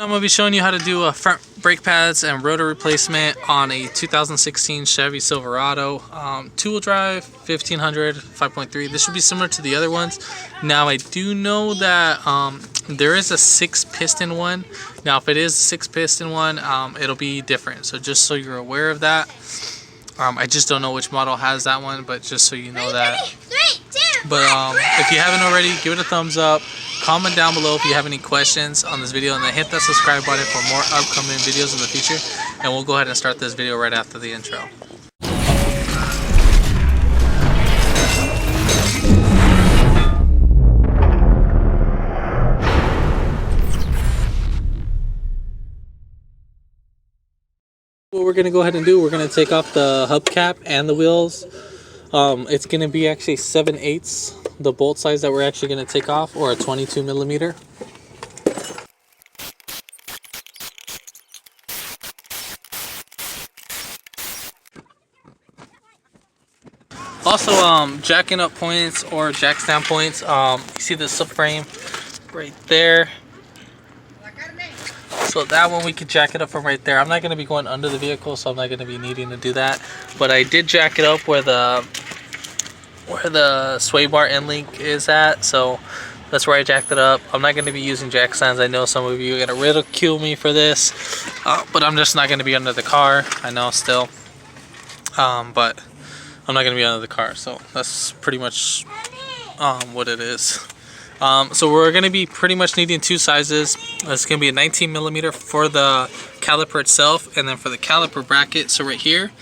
I'm going to be showing you how to do a front brake pads and rotor replacement on a 2016 Chevy Silverado, two-wheel drive, 1500, 5.3. This should be similar to the other ones. Now I do know that there is a 6-piston one. Now if it is a 6-piston one, it'll be different. So just so you're aware of that. I just don't know which model has that one, but just so you know that. But if you haven't already, give it a thumbs up. Comment down below if you have any questions on this video, and then hit that subscribe button for more upcoming videos in the future. And we'll go ahead and start this video right after the intro. What we're going to go ahead and do, we're going to take off the hubcap and the wheels. It's going to be actually 7/8 the bolt size that we're actually going to take off, or a 22 millimeter. Also, jacking up points or jack stand points, you see the subframe right there. So that one we could jack it up from right there. I'm not going to be going under the vehicle, so I'm not going to be needing to do that. But I did jack it up where the sway bar end link is at, so that's where I jacked it up. I'm not going to be using jack stands. I know some of you are going to ridicule me for this, but I'm just not going to be under the car. I know still, but I'm not going to be under the car, so that's pretty much what it is. So we're going to be pretty much needing two sizes. It's going to be a 19 millimeter for the caliper itself, and then for the caliper bracket, so right here,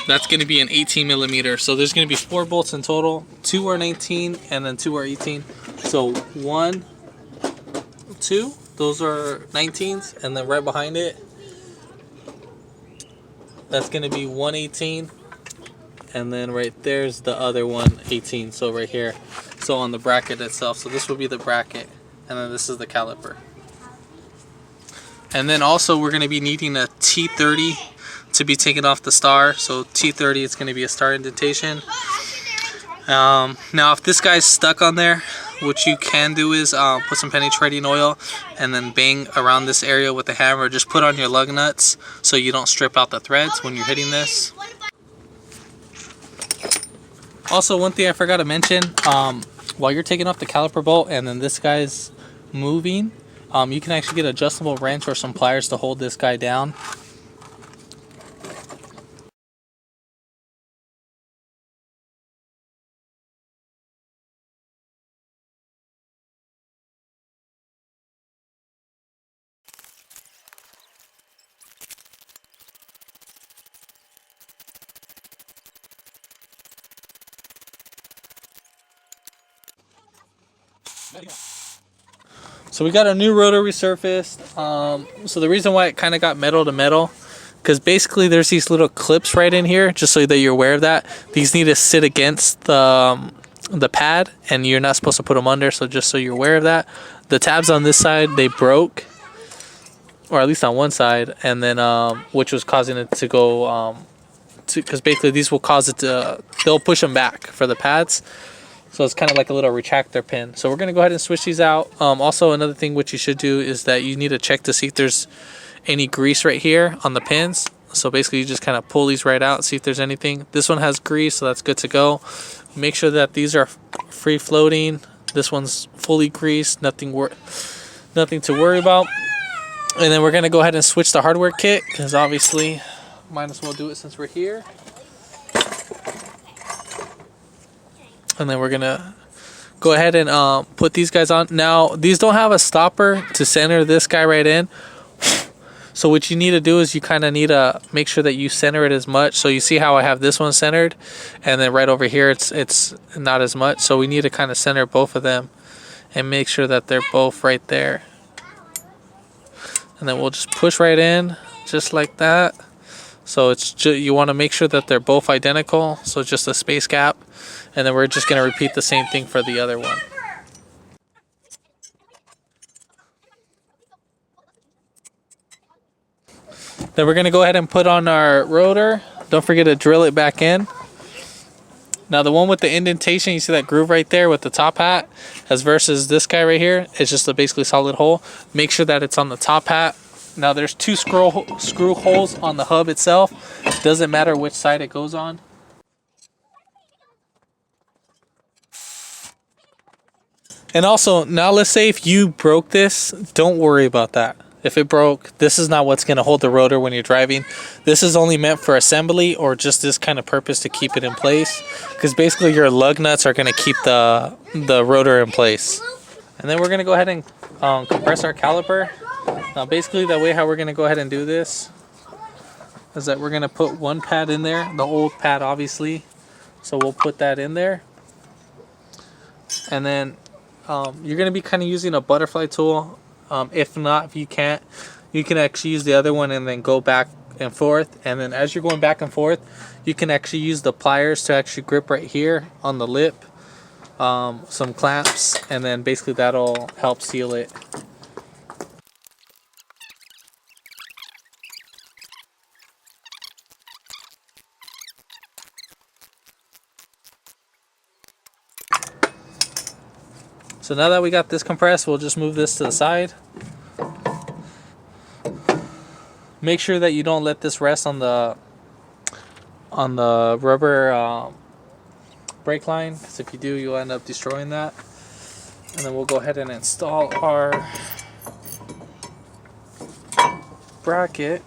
that's going to be an 18 millimeter. So there's going to be 4 bolts in total. 2 are 19 and then 2 are 18. So 1, 2, those are 19s, and then right behind it, that's going to be 118, and then right there's the other 118. So right here, so on the bracket itself. So this will be the bracket, and then this is the caliper. And then also we're going to be needing a T30 to be taken off the star. So T30 is going to be a star indentation. Now if this guy's stuck on there, what you can do is put some penetrating oil and then bang around this area with a hammer. Just put on your lug nuts so you don't strip out the threads when you're hitting this. Also, one thing I forgot to mention, while you're taking off the caliper bolt and then this guy's moving, you can actually get an adjustable wrench or some pliers to hold this guy down. So we got a new rotor resurfaced. So the reason why it kind of got metal to metal, because basically there's these little clips right in here, just so that you're aware of that. These need to sit against the pad, and you're not supposed to put them under, so just so you're aware of that. The tabs on this side, they broke, or at least on one side, and then which was causing it to go, because basically these will cause it to, they'll push them back for the pads. So it's kind of like a little retractor pin. So we're going to go ahead and switch these out. Also, another thing what you should do is that you need to check to see if there's any grease right here on the pins. So basically you just kind of pull these right out, see if there's anything. This one has grease, so that's good to go. Make sure that these are free floating. This one's fully greased, nothing to worry about. And then we're going to go ahead and switch the hardware kit, because obviously might as well do it since we're here. And then we're gonna go ahead and put these guys on. Now these don't have a stopper to center this guy right in, so what you need to do is you kind of need to make sure that you center it as much. So you see how I have this one centered, and then right over here it's not as much. So we need to kind of center both of them and make sure that they're both right there. And then we'll just push right in just like that. So it's you want to make sure that they're both identical, so just a space gap. And then we're just going to repeat the same thing for the other one. Then we're going to go ahead and put on our rotor. Don't forget to drill it back in. Now the one with the indentation, you see that groove right there with the top hat, as versus this guy right here, it's just a basically solid hole. Make sure that it's on the top hat. Now there's two screw holes on the hub itself. Doesn't matter which side it goes on. And also, now let's say if you broke this, don't worry about that. If it broke, this is not what's going to hold the rotor when you're driving. This is only meant for assembly or just this kind of purpose to keep it in place. Because basically your lug nuts are going to keep the rotor in place. And then we're going to go ahead and compress our caliper. Now basically the way how we're going to go ahead and do this is that we're going to put one pad in there. The old pad obviously. So we'll put that in there. And then you're going to be kind of using a butterfly tool. If not, if you can't, you can actually use the other one and then go back and forth. And then as you're going back and forth, you can actually use the pliers to actually grip right here on the lip, some clamps, and then basically that'll help seal it. So now that we got this compressed, we'll just move this to the side. Make sure that you don't let this rest on the rubber brake line, because if you do, you'll end up destroying that. And then we'll go ahead and install our bracket.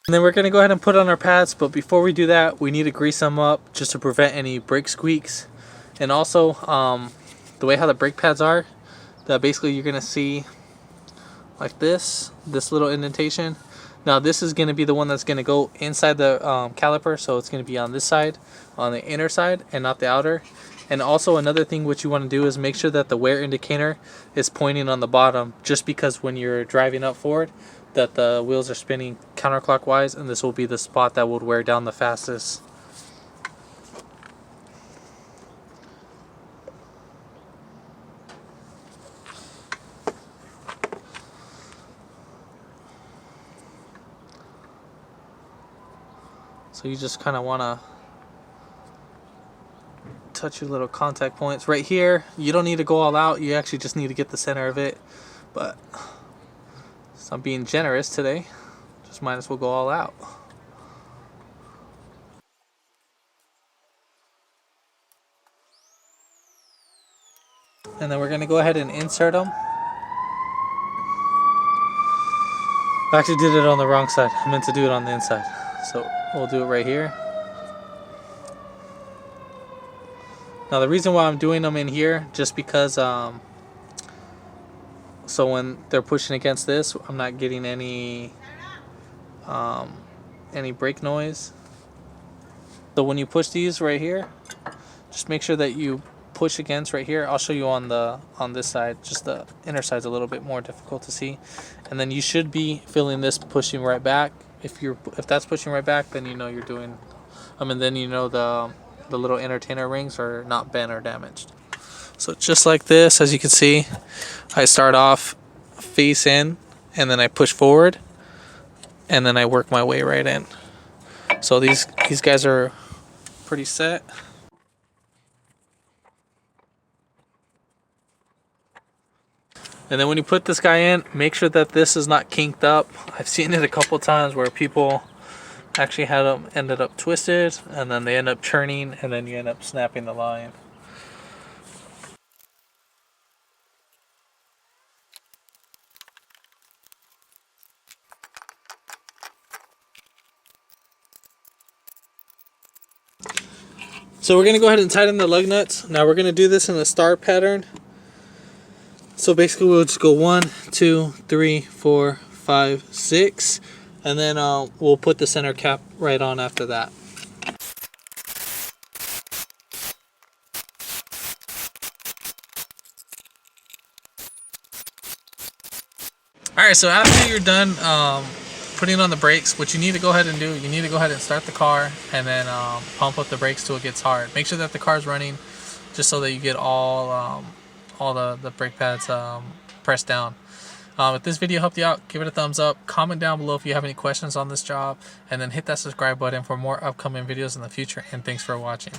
And then we're going to go ahead and put on our pads, but before we do that, we need to grease them up just to prevent any brake squeaks. And also, the way how the brake pads are, that basically you're going to see like this little indentation. Now this is going to be the one that's going to go inside the caliper, so it's going to be on this side, on the inner side, and not the outer. And also another thing what you want to do is make sure that the wear indicator is pointing on the bottom, just because when you're driving up forward, that the wheels are spinning counterclockwise, and this will be the spot that would wear down the fastest. So you just kind of want to touch your little contact points right here. You don't need to go all out, you actually just need to get the center of it, but so I'm being generous today, just might as well go all out. And then we're going to go ahead and insert them. I actually did it on the wrong side. I meant to do it on the inside. So we'll do it right here. Now the reason why I'm doing them in here, just because so when they're pushing against this, I'm not getting any brake noise. So when you push these right here, just make sure that you push against right here. I'll show you on this side. Just the inner side's a little bit more difficult to see. And then you should be feeling this pushing right back. If that's pushing right back, then you know you're doing. Then you know the little entertainer rings are not bent or damaged. So just like this, as you can see, I start off face in, and then I push forward, and then I work my way right in. So these guys are pretty set. And then when you put this guy in, make sure that this is not kinked up. I've seen it a couple times where people actually had them ended up twisted, and then they end up churning, and then you end up snapping the line. So we're going to go ahead and tighten the lug nuts. Now we're going to do this in a star pattern. So basically we'll just go 1, 2, 3, 4, 5, 6, and then we'll put the center cap right on after that. Alright, so after you're done putting on the brakes, what you need to go ahead and do, you need to go ahead and start the car and then pump up the brakes till it gets hard. Make sure that the car's running, just so that you get all the brake pads pressed down. If this video helped you out, give it a thumbs up. Comment down below if you have any questions on this job. And then hit that subscribe button for more upcoming videos in the future. And thanks for watching.